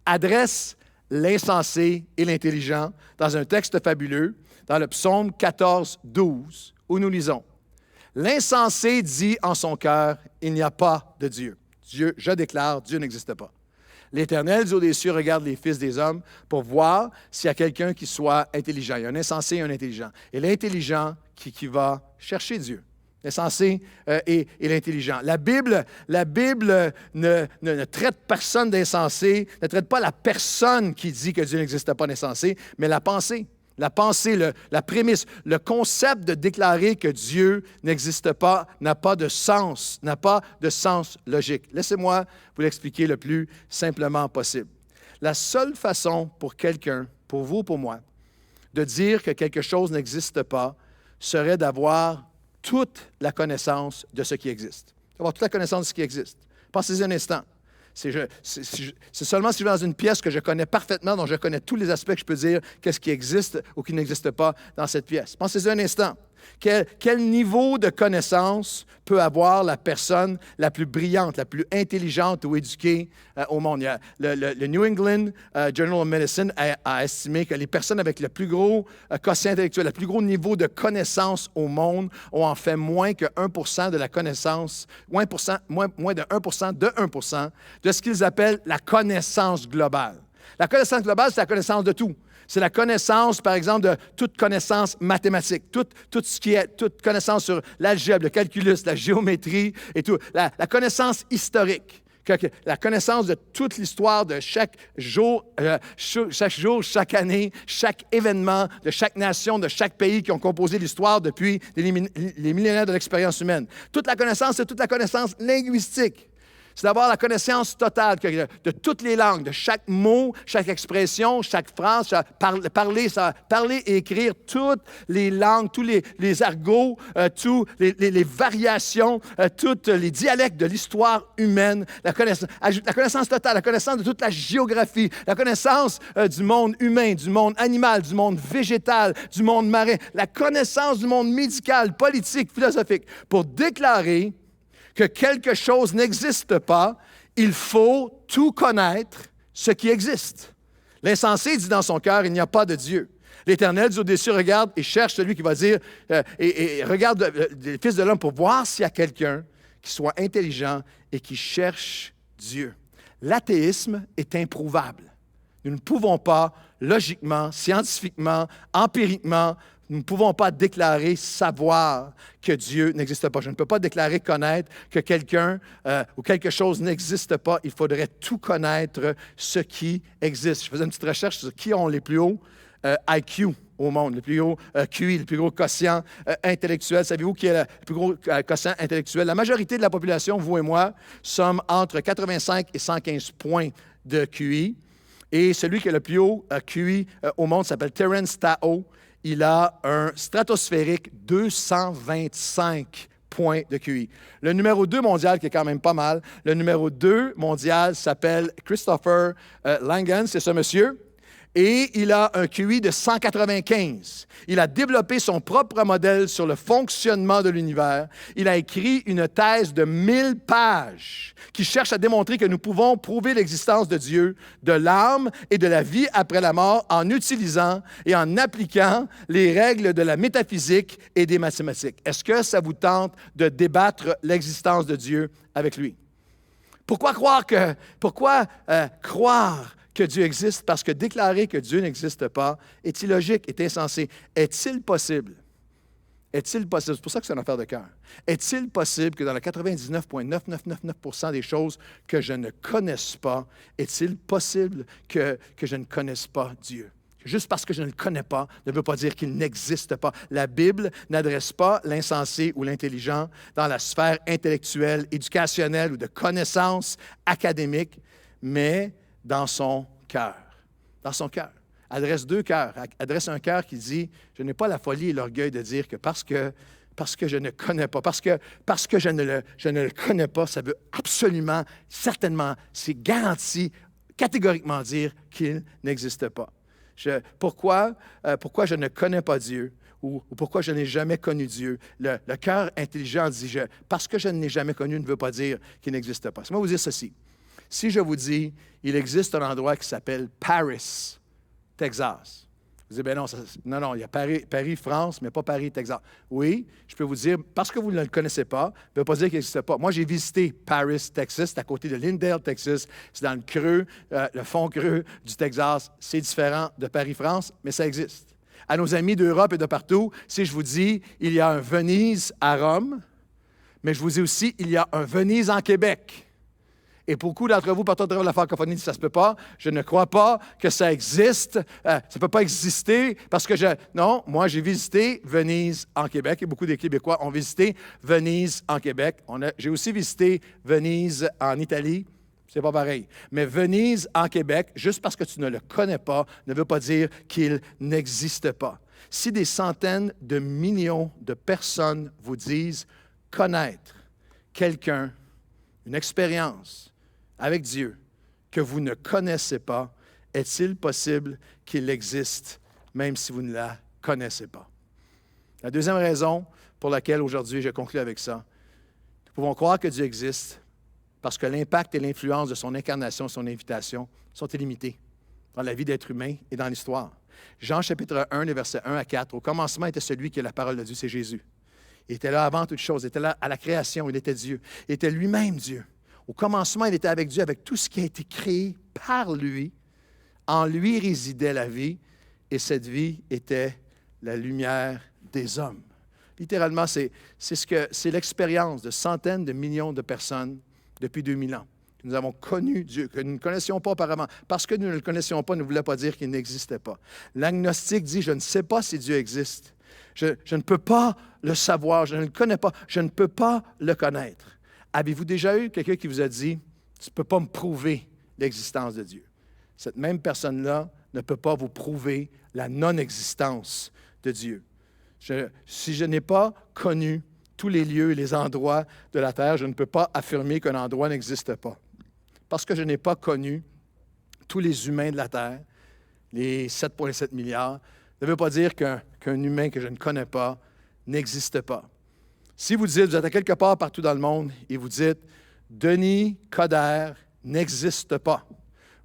adresse l'insensé et l'intelligent dans un texte fabuleux, dans le psaume 14, 12, où nous lisons « L'insensé dit en son cœur, il n'y a pas de Dieu. Dieu, je déclare, Dieu n'existe pas. L'Éternel du haut des cieux regarde les fils des hommes pour voir s'il y a quelqu'un qui soit intelligent. Il y a un insensé et un intelligent. Et l'intelligent qui va chercher Dieu. L'insensé et l'intelligent. La Bible ne traite personne d'insensé, ne traite pas la personne qui dit que Dieu n'existe pas d'insensé, mais la pensée. La pensée, la prémisse, le concept de déclarer que Dieu n'existe pas n'a pas de sens logique. Laissez-moi vous l'expliquer le plus simplement possible. La seule façon pour quelqu'un, pour vous, pour moi, de dire que quelque chose n'existe pas serait d'avoir toute la connaissance de ce qui existe. D'avoir toute la connaissance de ce qui existe. Pensez-y un instant. C'est seulement si je vais dans une pièce que je connais parfaitement, dont je connais tous les aspects, que je peux dire qu'est-ce qui existe ou qui n'existe pas dans cette pièce. Pensez-y un instant. Quel niveau de connaissance peut avoir la personne la plus brillante, la plus intelligente ou éduquée au monde? Le New England Journal of Medicine a estimé que les personnes avec le plus gros quotient intellectuel, le plus gros niveau de connaissance au monde ont en fait moins que 1% de la connaissance, moins de 1% de ce qu'ils appellent la connaissance globale. La connaissance globale, c'est la connaissance de tout. C'est la connaissance, par exemple, de toute connaissance mathématique, toute connaissance sur l'algèbre, le calculus, la géométrie et tout. La connaissance historique, la connaissance de toute l'histoire de chaque jour, chaque année, chaque événement, de chaque nation, de chaque pays qui ont composé l'histoire depuis les millénaires de l'expérience humaine. Toute la connaissance, c'est toute la connaissance linguistique. C'est d'avoir la connaissance totale de toutes les langues, de chaque mot, chaque expression, chaque phrase, parler et écrire toutes les langues, tous les argots, tous les variations, tous les dialectes de l'histoire humaine, la connaissance totale, la connaissance de toute la géographie, la connaissance du monde humain, du monde animal, du monde végétal, du monde marin, la connaissance du monde médical, politique, philosophique, pour déclarer que quelque chose n'existe pas, il faut tout connaître ce qui existe. L'insensé dit dans son cœur, il n'y a pas de Dieu. L'Éternel dit au-dessus, regarde et cherche celui qui va dire, et regarde le Fils de l'homme pour voir s'il y a quelqu'un qui soit intelligent et qui cherche Dieu. L'athéisme est improuvable. Nous ne pouvons pas, logiquement, scientifiquement, empiriquement, nous ne pouvons pas déclarer savoir que Dieu n'existe pas. Je ne peux pas déclarer connaître que quelqu'un ou quelque chose n'existe pas. Il faudrait tout connaître ce qui existe. Je faisais une petite recherche sur qui ont les plus hauts IQ au monde, le plus haut QI, le plus gros quotient intellectuel. Savez-vous qui est le plus gros quotient intellectuel? La majorité de la population, vous et moi, sommes entre 85 et 115 points de QI. Et celui qui a le plus haut QI au monde s'appelle Terence Tao. Il a un stratosphérique 225 points de QI. Le numéro 2 mondial, qui est quand même pas mal, le numéro 2 mondial s'appelle Christopher Langan, c'est ce monsieur. Et il a un QI de 195. Il a développé son propre modèle sur le fonctionnement de l'univers. Il a écrit une thèse de 1000 pages qui cherche à démontrer que nous pouvons prouver l'existence de Dieu, de l'âme et de la vie après la mort en utilisant et en appliquant les règles de la métaphysique et des mathématiques. Est-ce que ça vous tente de débattre l'existence de Dieu avec lui? Pourquoi croire que Dieu existe? Parce que déclarer que Dieu n'existe pas est illogique, est insensé. Est-il possible? C'est pour ça que c'est une affaire de cœur. Est-il possible que dans le 99,9999% des choses que je ne connaisse pas, est-il possible que je ne connaisse pas Dieu? Juste parce que je ne le connais pas ne veut pas dire qu'il n'existe pas. La Bible n'adresse pas l'insensé ou l'intelligent dans la sphère intellectuelle, éducationnelle ou de connaissances académiques, mais dans son cœur. Dans son cœur. Adresse deux cœurs. Adresse un cœur qui dit, je n'ai pas la folie et l'orgueil de dire que parce que je ne connais pas, parce que je ne le connais pas, ça veut absolument, certainement, c'est garanti, catégoriquement dire qu'il n'existe pas. Pourquoi je ne connais pas Dieu ou pourquoi je n'ai jamais connu Dieu? Le cœur intelligent dit, parce que je ne l'ai jamais connu ne veut pas dire qu'il n'existe pas. Laissez-moi vous dire ceci. Si je vous dis, il existe un endroit qui s'appelle Paris, Texas. Vous dites, bien non, il y a Paris, France, mais pas Paris, Texas. Oui, je peux vous dire, parce que vous ne le connaissez pas, ne veut pas dire qu'il n'existe pas. Moi, j'ai visité Paris, Texas, c'est à côté de Lindale, Texas. C'est dans le creux, le fond creux du Texas. C'est différent de Paris, France, mais ça existe. À nos amis d'Europe et de partout, si je vous dis, il y a un Venise à Rome, mais je vous dis aussi, il y a un Venise en Québec. Et beaucoup d'entre vous, partout à travers la francophonie, ça ne se peut pas. Je ne crois pas que ça existe. Ça ne peut pas exister parce que non, moi, j'ai visité Venise en Québec et beaucoup des Québécois ont visité Venise en Québec. J'ai aussi visité Venise en Italie. C'est pas pareil. Mais Venise en Québec, juste parce que tu ne le connais pas, ne veut pas dire qu'il n'existe pas. Si des centaines de millions de personnes vous disent connaître quelqu'un, une expérience avec Dieu que vous ne connaissez pas, est-il possible qu'il existe même si vous ne la connaissez pas? La deuxième raison pour laquelle aujourd'hui je conclue avec ça, nous pouvons croire que Dieu existe parce que l'impact et l'influence de son incarnation, son invitation sont illimités dans la vie d'être humain et dans l'histoire. Jean chapitre 1, les versets 1 à 4, au commencement était celui qui est la parole de Dieu, c'est Jésus. Il était là avant toute chose, il était là à la création, il était Dieu. Il était lui-même Dieu. Au commencement, il était avec Dieu, avec tout ce qui a été créé par lui. En lui résidait la vie, et cette vie était la lumière des hommes. Littéralement, c'est l'expérience de centaines de millions de personnes depuis 2000 ans. Nous avons connu Dieu, que nous ne connaissions pas auparavant. Parce que nous ne le connaissions pas, ne voulait pas dire qu'il n'existait pas. L'agnostique dit, je ne sais pas si Dieu existe. Je ne peux pas le savoir, je ne le connais pas, je ne peux pas le connaître. Avez-vous déjà eu quelqu'un qui vous a dit, tu ne peux pas me prouver l'existence de Dieu? Cette même personne-là ne peut pas vous prouver la non-existence de Dieu. Si je n'ai pas connu tous les lieux et les endroits de la terre, je ne peux pas affirmer qu'un endroit n'existe pas. Parce que je n'ai pas connu tous les humains de la terre, les 7,7 milliards, ne veut pas dire qu'un humain que je ne connais pas n'existe pas. Si vous dites, vous êtes à quelque part partout dans le monde et vous dites, Denis Coderre n'existe pas.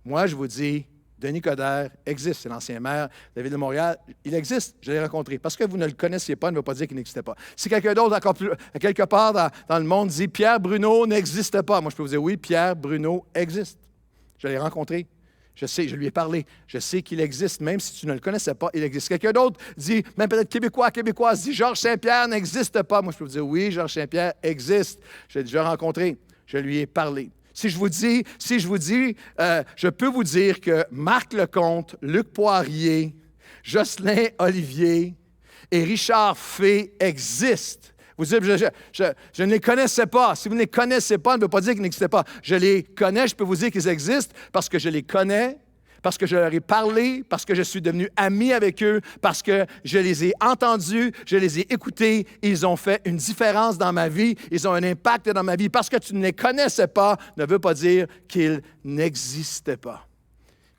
Moi, je vous dis, Denis Coderre existe, c'est l'ancien maire de la Ville de Montréal. Il existe, je l'ai rencontré. Parce que vous ne le connaissiez pas, ne veut pas dire qu'il n'existait pas. Si quelqu'un d'autre, encore plus, quelque part dans le monde, dit Pierre Bruno n'existe pas, moi je peux vous dire oui, Pierre Bruno existe. Je l'ai rencontré. Je sais, je lui ai parlé. Je sais qu'il existe, même si tu ne le connaissais pas, il existe. Quelqu'un d'autre dit, même peut-être québécoise, dit Georges Saint-Pierre n'existe pas. Moi je peux vous dire oui, Georges Saint-Pierre existe. Je l'ai déjà rencontré. Je lui ai parlé. Si je vous dis, je peux vous dire que Marc Lecomte, Luc Poirier, Jocelyn Olivier et Richard Fay existent. Vous dites, je ne les connaissais pas. Si vous ne les connaissez pas, ne veut pas dire qu'ils n'existaient pas. Je les connais, je peux vous dire qu'ils existent parce que je les connais, parce que je leur ai parlé, parce que je suis devenu ami avec eux, parce que je les ai entendus, je les ai écoutés. Ils ont fait une différence dans ma vie. Ils ont un impact dans ma vie. Parce que tu ne les connaissais pas ne veut pas dire qu'ils n'existaient pas.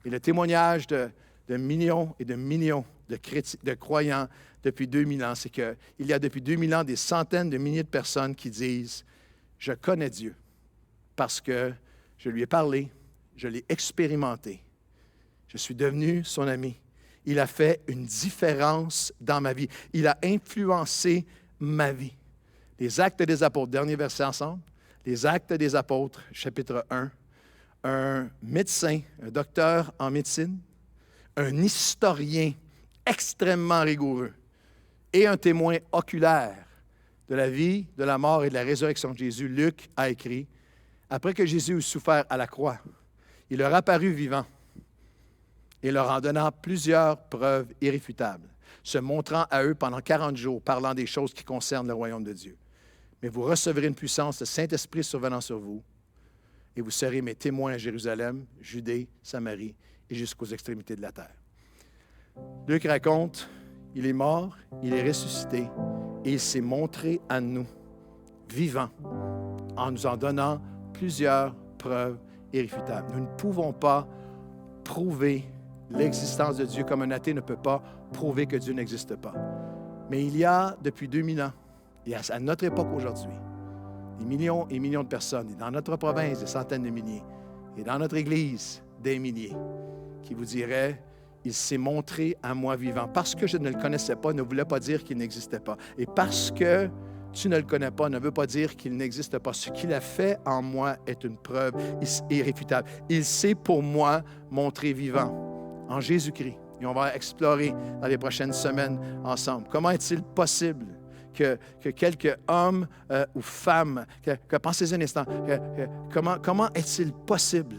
Et le témoignage de millions et de millions de croyants depuis 2000 ans, c'est qu'il y a depuis 2000 ans des centaines de milliers de personnes qui disent « Je connais Dieu parce que je lui ai parlé, je l'ai expérimenté. Je suis devenu son ami. Il a fait une différence dans ma vie. Il a influencé ma vie. » Les Actes des Apôtres, dernier verset ensemble. Les Actes des Apôtres, chapitre 1. Un médecin, un docteur en médecine, un historien extrêmement rigoureux et un témoin oculaire de la vie, de la mort et de la résurrection de Jésus, Luc a écrit, après que Jésus eut souffert à la croix, il leur apparut vivant et leur en donnant plusieurs preuves irréfutables, se montrant à eux pendant 40 jours, parlant des choses qui concernent le royaume de Dieu. Mais vous recevrez une puissance, le Saint-Esprit survenant sur vous, et vous serez mes témoins à Jérusalem, Judée, Samarie et jusqu'aux extrémités de la terre. Luc raconte, il est mort, il est ressuscité, et il s'est montré à nous, vivant, en nous en donnant plusieurs preuves irréfutables. Nous ne pouvons pas prouver l'existence de Dieu comme un athée ne peut pas prouver que Dieu n'existe pas. Mais il y a, depuis 2000 ans, et à notre époque aujourd'hui, des millions et millions de personnes, et dans notre province, des centaines de milliers, et dans notre Église, des milliers, qui vous diraient, il s'est montré à moi vivant. Parce que je ne le connaissais pas, ne voulait pas dire qu'il n'existait pas. Et parce que tu ne le connais pas, ne veut pas dire qu'il n'existe pas. Ce qu'il a fait en moi est une preuve irréfutable. Il s'est pour moi montré vivant en Jésus-Christ. Et on va explorer dans les prochaines semaines ensemble. Comment est-il possible que quelques hommes ou femmes, pensez un instant, comment est-il possible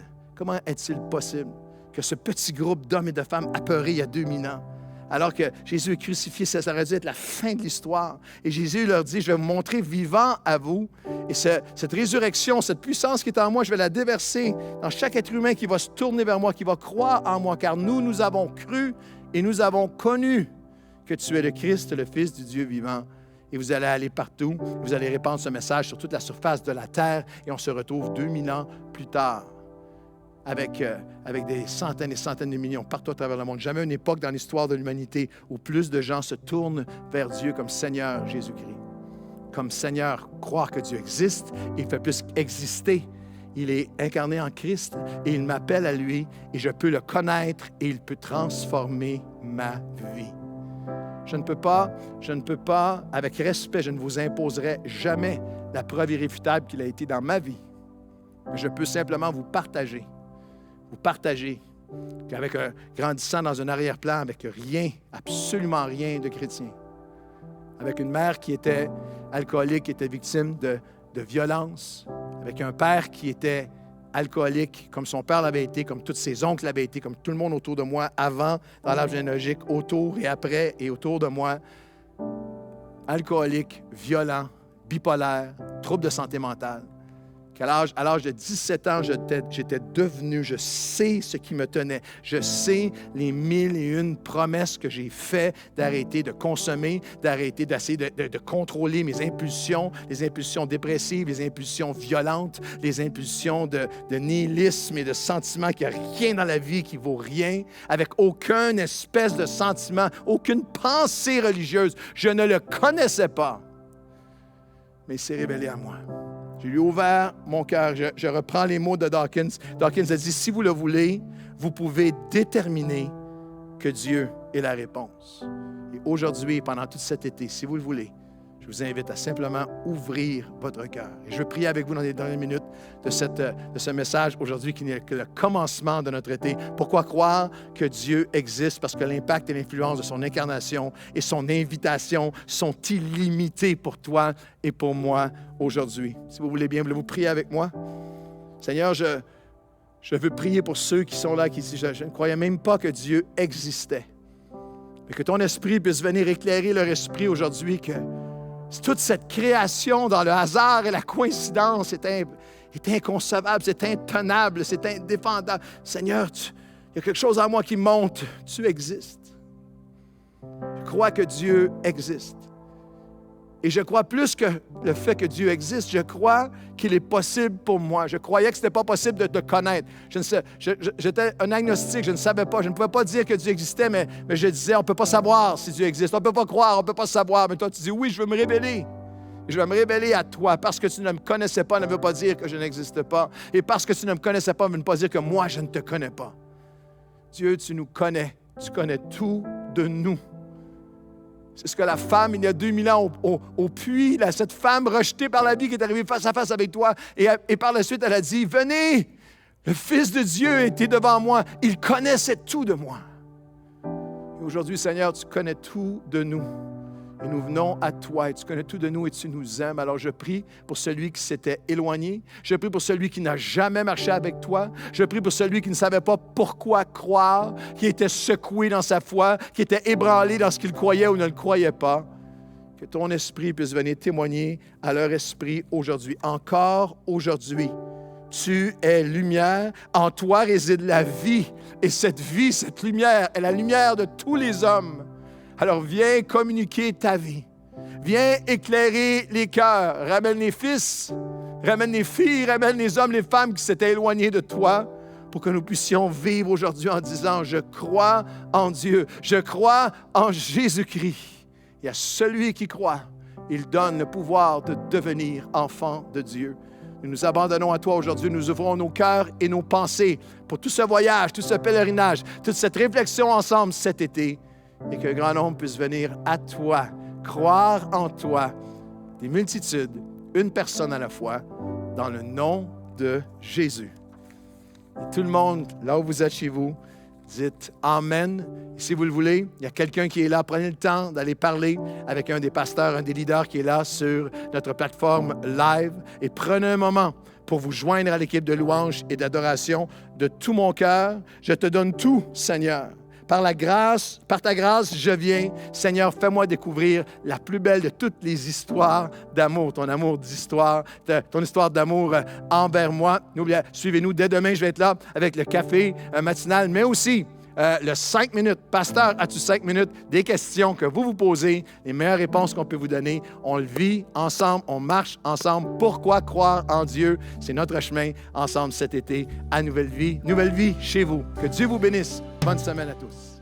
que ce petit groupe d'hommes et de femmes apeurés il y a 2000 ans, alors que Jésus est crucifié, ça aurait dû être la fin de l'histoire. Et Jésus leur dit, je vais vous montrer vivant à vous. Et cette résurrection, cette puissance qui est en moi, je vais la déverser dans chaque être humain qui va se tourner vers moi, qui va croire en moi, car nous avons cru et nous avons connu que tu es le Christ, le Fils du Dieu vivant. Et vous allez aller partout, vous allez répandre ce message sur toute la surface de la terre, et on se retrouve 2000 ans plus tard. Avec des centaines et centaines de millions partout à travers le monde. Jamais une époque dans l'histoire de l'humanité où plus de gens se tournent vers Dieu comme Seigneur Jésus-Christ. Comme Seigneur, croire que Dieu existe, il fait plus exister. Il est incarné en Christ et il m'appelle à lui et je peux le connaître et il peut transformer ma vie. Je ne peux pas, avec respect, je ne vous imposerai jamais la preuve irréfutable qu'il a été dans ma vie. Je peux simplement vous partager qu'avec grandissant dans un arrière-plan, avec rien, absolument rien de chrétien, avec une mère qui était alcoolique, qui était victime de violence, avec un père qui était alcoolique, comme son père l'avait été, comme tous ses oncles l'avaient été, comme tout le monde autour de moi, avant, dans l'arbre généalogique, autour et après et autour de moi, alcoolique, violent, bipolaire, trouble de santé mentale. À l'âge de 17 ans, j'étais devenu, je sais ce qui me tenait. Je sais les 1001 promesses que j'ai faites d'arrêter de consommer, d'arrêter d'essayer de contrôler mes impulsions, les impulsions dépressives, les impulsions violentes, les impulsions de nihilisme et de sentiment qu'il n'y a rien dans la vie qui vaut rien, avec aucune espèce de sentiment, aucune pensée religieuse. Je ne le connaissais pas, mais il s'est révélé à moi. Je lui ai ouvert mon cœur. Je reprends les mots de Dawkins. Dawkins a dit, si vous le voulez, vous pouvez déterminer que Dieu est la réponse. Et aujourd'hui, pendant tout cet été, si vous le voulez, je vous invite à simplement ouvrir votre cœur. Et je veux prier avec vous dans les dernières minutes de ce message aujourd'hui qui n'est que le commencement de notre été. Pourquoi croire que Dieu existe? Parce que l'impact et l'influence de son incarnation et son invitation sont illimités pour toi et pour moi aujourd'hui. Si vous voulez bien, voulez-vous prier avec moi? Seigneur, je veux prier pour ceux qui sont là, qui disent, je ne croyais même pas que Dieu existait. Mais que ton esprit puisse venir éclairer leur esprit aujourd'hui, que toute cette création dans le hasard et la coïncidence est inconcevable, c'est intenable, c'est indéfendable. Seigneur, il y a quelque chose en moi qui monte. Tu existes. Je crois que Dieu existe. Et je crois plus que le fait que Dieu existe, je crois qu'il est possible pour moi. Je croyais que ce n'était pas possible de te connaître. J'étais un agnostique, je ne savais pas, je ne pouvais pas dire que Dieu existait, mais je disais, on ne peut pas savoir si Dieu existe. On ne peut pas croire, on ne peut pas savoir. Mais toi, tu dis, oui, je veux me révéler. Je vais me révéler à toi. Parce que tu ne me connaissais pas ne veut pas dire que je n'existe pas. Et parce que tu ne me connaissais pas ne veut pas dire que moi, je ne te connais pas. Dieu, tu nous connais. Tu connais tout de nous. C'est ce que la femme, il y a 2000 ans, au puits, cette femme rejetée par la vie qui est arrivée face à face avec toi. Et par la suite, elle a dit, venez, le Fils de Dieu était devant moi. Il connaissait tout de moi. Et aujourd'hui, Seigneur, tu connais tout de nous. Et nous venons à toi et tu connais tout de nous et tu nous aimes. Alors je prie pour celui qui s'était éloigné. Je prie pour celui qui n'a jamais marché avec toi. Je prie pour celui qui ne savait pas pourquoi croire, qui était secoué dans sa foi, qui était ébranlé dans ce qu'il croyait ou ne le croyait pas. Que ton esprit puisse venir témoigner à leur esprit aujourd'hui. Encore aujourd'hui, tu es lumière. En toi réside la vie. Et cette vie, cette lumière est la lumière de tous les hommes. Alors viens communiquer ta vie. Viens éclairer les cœurs. Ramène les fils, ramène les filles, ramène les hommes, les femmes qui s'étaient éloignés de toi pour que nous puissions vivre aujourd'hui en disant, je crois en Dieu, je crois en Jésus-Christ. Et à celui qui croit, il donne le pouvoir de devenir enfant de Dieu. Nous nous abandonnons à toi aujourd'hui. Nous ouvrons nos cœurs et nos pensées pour tout ce voyage, tout ce pèlerinage, toute cette réflexion ensemble cet été. Et qu'un grand nombre puisse venir à toi, croire en toi, des multitudes, une personne à la fois, dans le nom de Jésus. Et tout le monde, là où vous êtes chez vous, dites Amen. Et si vous le voulez, il y a quelqu'un qui est là. Prenez le temps d'aller parler avec un des pasteurs, un des leaders qui est là sur notre plateforme live. Et prenez un moment pour vous joindre à l'équipe de louange et d'adoration de tout mon cœur. Je te donne tout, Seigneur. Par ta grâce, je viens. Seigneur, fais-moi découvrir la plus belle de toutes les histoires d'amour, ton amour d'histoire, ton histoire d'amour envers moi. Suivez-nous dès demain, je vais être là avec le café matinal, mais aussi le 5 minutes. Pasteur, as-tu 5 minutes? Des questions que vous posez, les meilleures réponses qu'on peut vous donner. On le vit ensemble, on marche ensemble. Pourquoi croire en Dieu? C'est notre chemin ensemble cet été à Nouvelle Vie. Nouvelle Vie chez vous. Que Dieu vous bénisse. Bonne semaine à tous.